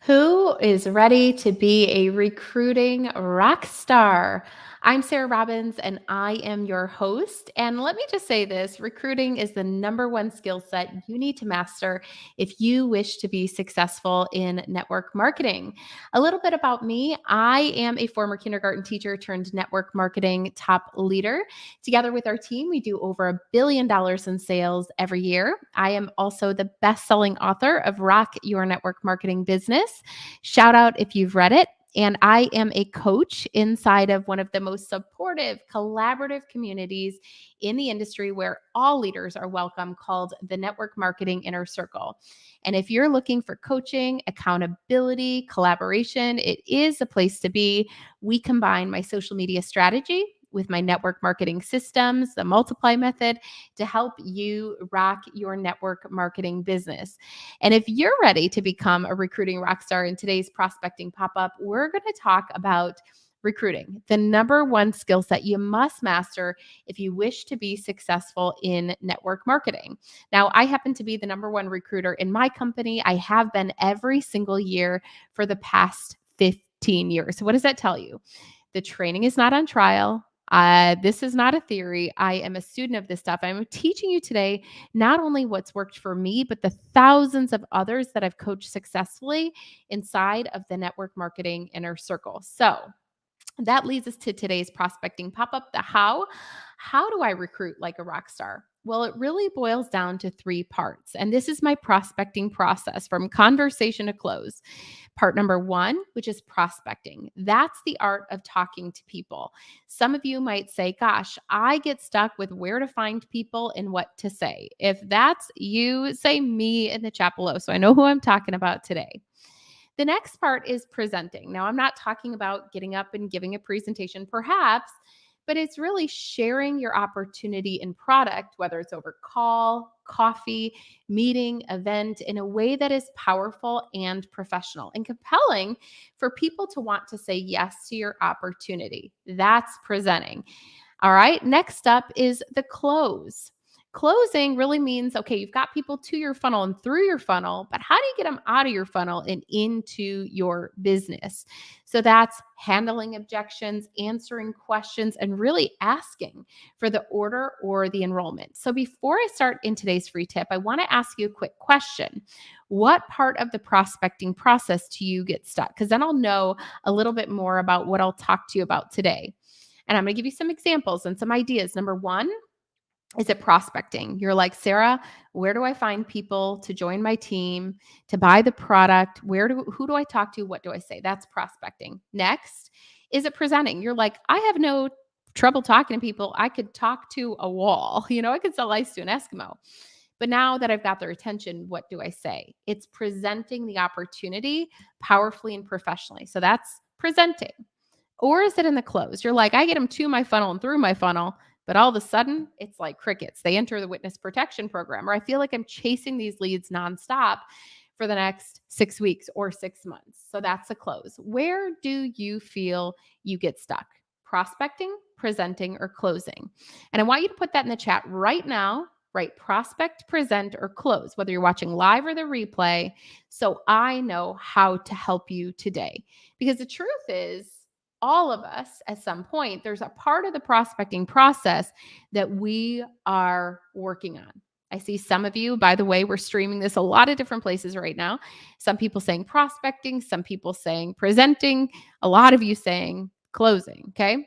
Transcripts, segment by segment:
Who is ready to be a recruiting rock star? I'm Sarah Robbins and I am your host. And let me just say this recruiting is the number one skill set you need to master if you wish to be successful in network marketing. A little bit about me, I am a former kindergarten teacher turned network marketing top leader. Together with our team, we do over $1 billion in sales every year. I am also the best selling author of Rock Your Network Marketing Business. Shout out if you've read it. And I am a coach inside of one of the most supportive, collaborative communities in the industry where all leaders are welcome, called the Network Marketing Inner Circle. And if you're looking for coaching, accountability, collaboration, it is a place to be. We combine my social media strategy with my network marketing systems, the multiply method, to help you rock your network marketing business. And if you're ready to become a recruiting rock star in today's prospecting pop-up, we're going to talk about recruiting, the number one skill set you must master if you wish to be successful in network marketing. Now, I happen to be the number one recruiter in my company. I have been every single year for the past 15 years. So what does that tell you? The training is not on trial. This is not a theory. I am a student of this stuff. I'm teaching you today not only what's worked for me, but the thousands of others that I've coached successfully inside of the network marketing inner circle. So, that leads us to today's prospecting pop up, the how. How do I recruit like a rock star? Well, it really boils down to three parts. And this is my prospecting process from conversation to close. Part number one, which is prospecting. That's the art of talking to people. Some of you might say, gosh, I get stuck with where to find people and what to say. If that's you, say me in the chat below so I know who I'm talking about today. The next part is presenting. Now, I'm not talking about getting up and giving a presentation, perhaps, but it's really sharing your opportunity and product, whether it's over call, coffee, meeting, event, in a way that is powerful and professional and compelling for people to want to say yes to your opportunity. That's presenting. All right. Next up is the close. Closing really means, okay, you've got people to your funnel and through your funnel, but how do you get them out of your funnel and into your business? So that's handling objections, answering questions, and really asking for the order or the enrollment. So before I start in today's free tip, I want to ask you a quick question. What part of the prospecting process do you get stuck? Because then I'll know a little bit more about what I'll talk to you about today. And I'm going to give you some examples and some ideas. Number one, is it prospecting? You're like, Sarah, where do I find people to join my team, to buy the product? Who do I talk to? What do I say? That's prospecting. Next, is it presenting? You're like, I have no trouble talking to people. I could talk to a wall. I could sell ice to an Eskimo. But now that I've got their attention, what do I say? It's presenting the opportunity powerfully and professionally. So that's presenting. Or is it in the close? You're like, I get them to my funnel and through my funnel, but all of a sudden it's like crickets. They enter the witness protection program, or I feel like I'm chasing these leads nonstop for the next 6 weeks or 6 months. So that's the close. Where do you feel you get stuck? Prospecting, presenting, or closing? And I want you to put that in the chat right now. Write prospect, present, or close, whether you're watching live or the replay, so I know how to help you today. Because the truth is, all of us at some point, there's a part of the prospecting process that we are working on. I see some of you, by the way, we're streaming this a lot of different places right now. Some people saying prospecting, some people saying presenting, a lot of you saying closing. Okay.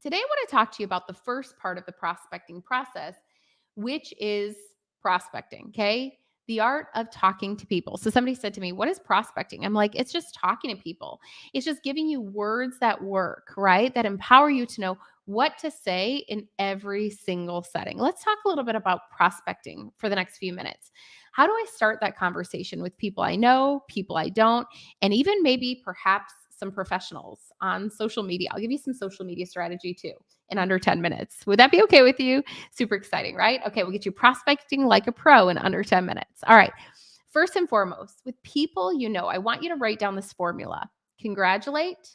Today, I want to talk to you about the first part of the prospecting process, which is prospecting. Okay. The art of talking to people. So somebody said to me, what is prospecting? I'm like, it's just talking to people. It's just giving you words that work, right? That empower you to know what to say in every single setting. Let's talk a little bit about prospecting for the next few minutes. How do I start that conversation with people I know, people I don't, and even maybe perhaps some professionals on social media? I'll give you some social media strategy too in under 10 minutes. Would that be okay with you? Super exciting, right? Okay, we'll get you prospecting like a pro in under 10 minutes. All right. First and foremost, with people you know, I want you to write down this formula. Congratulate,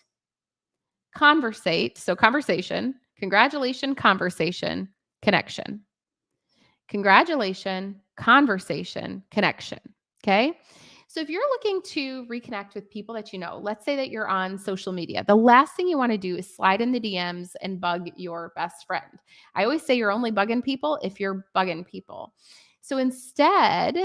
conversate, so conversation, congratulation, conversation, connection. Congratulation, conversation, connection. Okay? So if you're looking to reconnect with people that you know, let's say that you're on social media, the last thing you want to do is slide in the DMs and bug your best friend. I always say you're only bugging people if you're bugging people. So instead,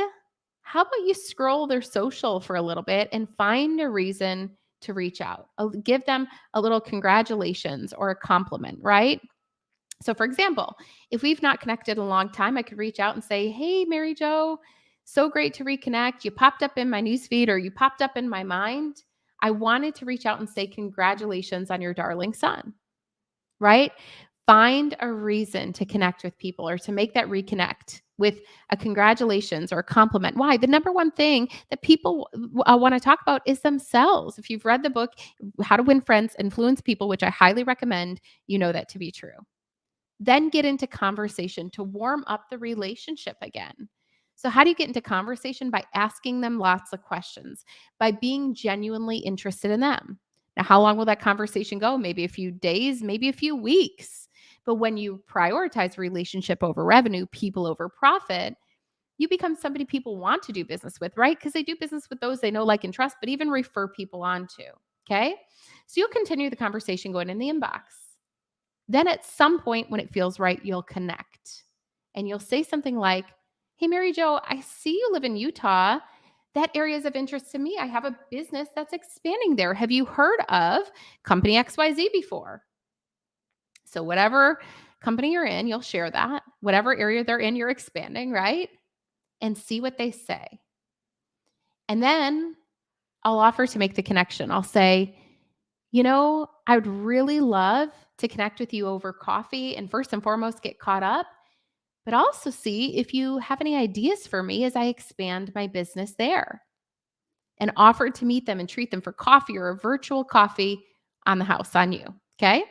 how about you scroll their social for a little bit and find a reason to reach out? Give them a little congratulations or a compliment, right? So, for example, if we've not connected in a long time, I could reach out and say, "Hey, Mary Jo, so great to reconnect. You popped up in my newsfeed or you popped up in my mind. I wanted to reach out and say congratulations on your darling son," right? Find a reason to connect with people or to make that reconnect with a congratulations or a compliment. Why? The number one thing that people want to talk about is themselves. If you've read the book, How to Win Friends, Influence People, which I highly recommend, you know that to be true. Then get into conversation to warm up the relationship again. So, how do you get into conversation? By asking them lots of questions, by being genuinely interested in them. Now, how long will that conversation go? Maybe a few days, maybe a few weeks. But when you prioritize relationship over revenue, people over profit, you become somebody people want to do business with, right? Because they do business with those they know, like, and trust, but even refer people on to. Okay. So, you'll continue the conversation going in the inbox. Then at some point when it feels right, you'll connect and you'll say something like, "Hey, Mary Jo, I see you live in Utah. That area is of interest to me. I have a business that's expanding there. Have you heard of company XYZ before?" So, whatever company you're in, you'll share that. Whatever area they're in, you're expanding, right? And see what they say. And then I'll offer to make the connection. I'll say, I would really love to connect with you over coffee and first and foremost get caught up, but also see if you have any ideas for me as I expand my business there, and offer to meet them and treat them for coffee or a virtual coffee on the house on you. Okay.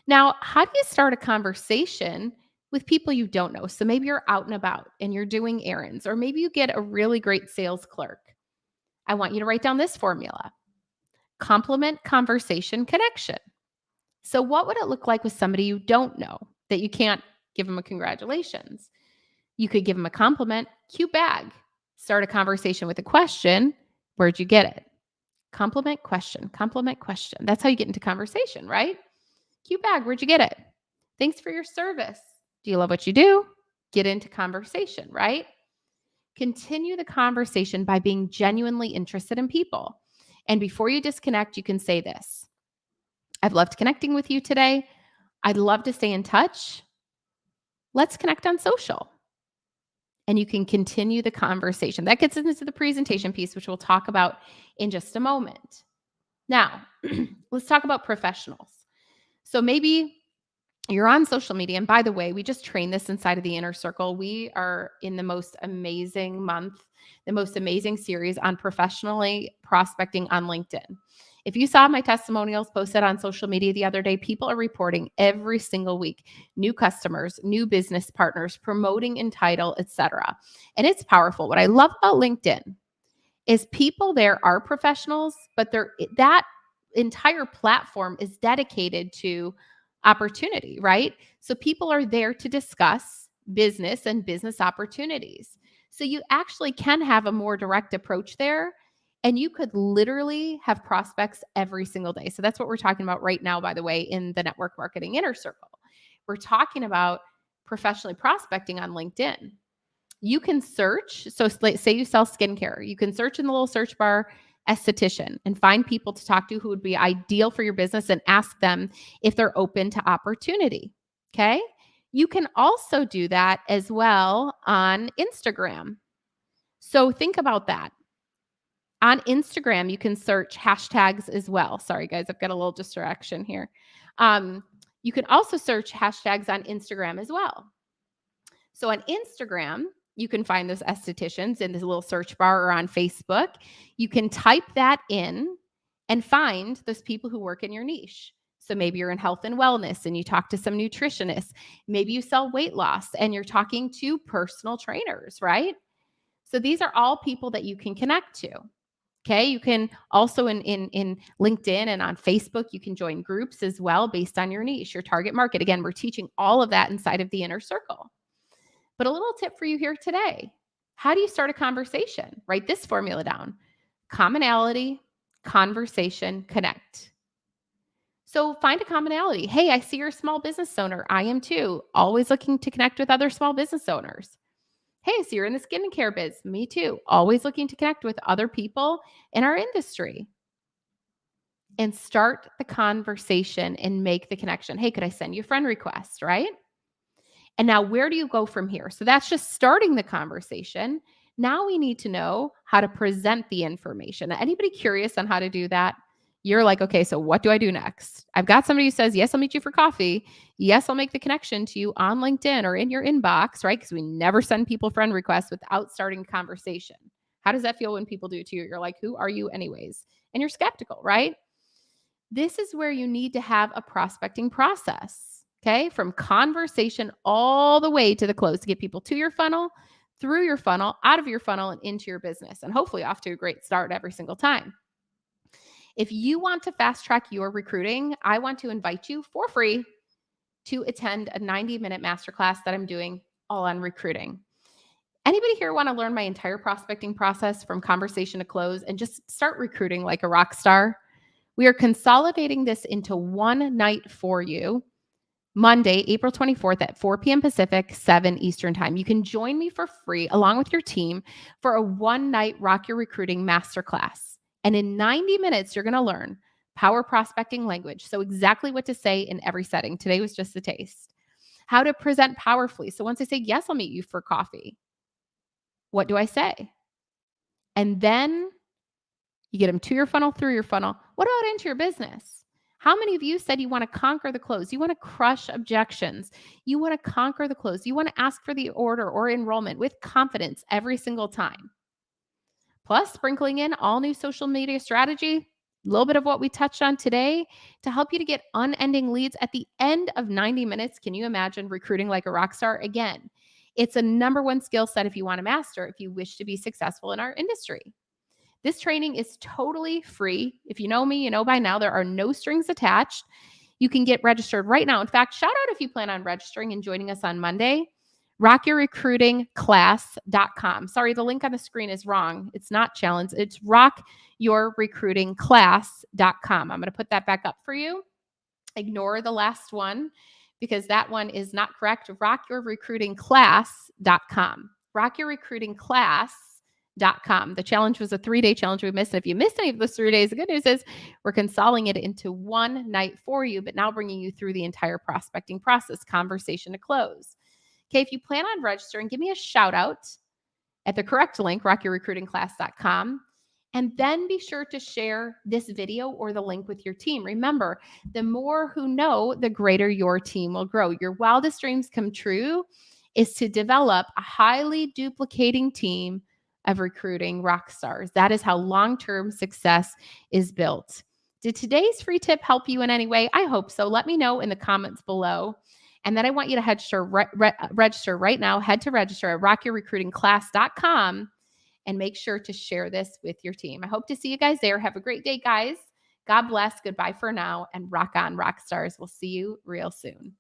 Now, how do you start a conversation with people you don't know? So maybe you're out and about and you're doing errands, or maybe you get a really great sales clerk. I want you to write down this formula: compliment, conversation, connection. So, what would it look like with somebody you don't know that you can't give them a congratulations? You could give them a compliment, cute bag. Start a conversation with a question: where'd you get it? Compliment, question, compliment, question. That's how you get into conversation, right? Cute bag, where'd you get it? Thanks for your service. Do you love what you do? Get into conversation, right? Continue the conversation by being genuinely interested in people. And before you disconnect, you can say this: "I've loved connecting with you today. I'd love to stay in touch. Let's connect on social." And you can continue the conversation. That gets into the presentation piece, which we'll talk about in just a moment. Now, let's talk about professionals. So maybe you're on social media. And by the way, we just train this inside of the inner circle. We are in the most amazing month, the most amazing series on professionally prospecting on LinkedIn. If you saw my testimonials posted on social media the other day, people are reporting every single week new customers, new business partners, promoting in title, etc. And it's powerful. What I love about LinkedIn is people there are professionals, but that entire platform is dedicated to opportunity, right? So people are there to discuss business and business opportunities. So you actually can have a more direct approach there, and you could literally have prospects every single day. So that's what we're talking about right now, by the way, in the network marketing inner circle. We're talking about professionally prospecting on LinkedIn. You can search. So say you sell skincare, you can search in the little search bar esthetician and find people to talk to who would be ideal for your business and ask them if they're open to opportunity. Okay. You can also do that as well on Instagram. So think about that. On Instagram, you can search hashtags as well. Sorry, guys, I've got a little distraction here. You can also search hashtags on Instagram as well. So on Instagram, you can find those estheticians in this little search bar, or on Facebook. You can type that in and find those people who work in your niche. So maybe you're in health and wellness and you talk to some nutritionists. Maybe you sell weight loss and you're talking to personal trainers, right? So these are all people that you can connect to. Okay. You can also in LinkedIn and on Facebook, you can join groups as well based on your niche, your target market. Again, we're teaching all of that inside of the inner circle. But a little tip for you here today: How do you start a conversation? Write this formula down: commonality, conversation, connect. So find a commonality. Hey, I see you're a small business owner. I am too. Always looking to connect with other small business owners. Hey, so you're in the skincare biz. Me too. Always looking to connect with other people in our industry. And start the conversation and make the connection. Hey, could I send you a friend request? Right? And now where do you go from here? So that's just starting the conversation. Now we need to know how to present the information. Anybody curious on how to do that? You're like, okay, so what do I do next? I've got somebody who says, yes, I'll meet you for coffee. Yes, I'll make the connection to you on LinkedIn or in your inbox, right? Because we never send people friend requests without starting conversation. How does that feel when people do it to you? You're like, who are you anyways? And you're skeptical, right? This is where you need to have a prospecting process, okay? From conversation all the way to the close to get people to your funnel, through your funnel, out of your funnel, and into your business, and hopefully off to a great start every single time. If you want to fast track your recruiting, I want to invite you for free to attend a 90-minute masterclass that I'm doing all on recruiting. Anybody here want to learn my entire prospecting process from conversation to close and just start recruiting like a rock star? We are consolidating this into one night for you, Monday, April 24th at 4 p.m. Pacific, 7 Eastern Time. You can join me for free along with your team for a one-night Rock Your Recruiting Masterclass. And in 90 minutes, you're going to learn power prospecting language. So exactly what to say in every setting. Today was just a taste. How to present powerfully. So once I say, yes, I'll meet you for coffee, what do I say? And then you get them to your funnel, through your funnel. What about into your business? How many of you said you want to conquer the close? You want to crush objections. You want to conquer the close. You want to ask for the order or enrollment with confidence every single time. Plus, sprinkling in all new social media strategy, a little bit of what we touched on today to help you to get unending leads at the end of 90 minutes. Can you imagine recruiting like a rock star? Again, it's a number one skill set if you want to master, if you wish to be successful in our industry. This training is totally free. If you know me, you know by now there are no strings attached. You can get registered right now. In fact, shout out if you plan on registering and joining us on Monday. rockyourrecruitingclass.com. Sorry, the link on the screen is wrong. It's not challenge. It's rockyourrecruitingclass.com. I'm going to put that back up for you. Ignore the last one because that one is not correct. rockyourrecruitingclass.com. rockyourrecruitingclass.com. The challenge was a 3-day challenge we missed. And if you missed any of those 3 days, the good news is we're consolidating it into one night for you, but now bringing you through the entire prospecting process, conversation to close. Okay, if you plan on registering, give me a shout out at the correct link, rockyourrecruitingclass.com. And then be sure to share this video or the link with your team. Remember, the more who know, the greater your team will grow. Your wildest dreams come true is to develop a highly duplicating team of recruiting rock stars. That is how long-term success is built. Did today's free tip help you in any way? I hope so. Let me know in the comments below. And then I want you to register right now. Head to register at rockyourrecruitingclass.com and make sure to share this with your team. I hope to see you guys there. Have a great day, guys. God bless. Goodbye for now. And rock on, rock stars. We'll see you real soon.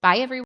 Bye, everyone.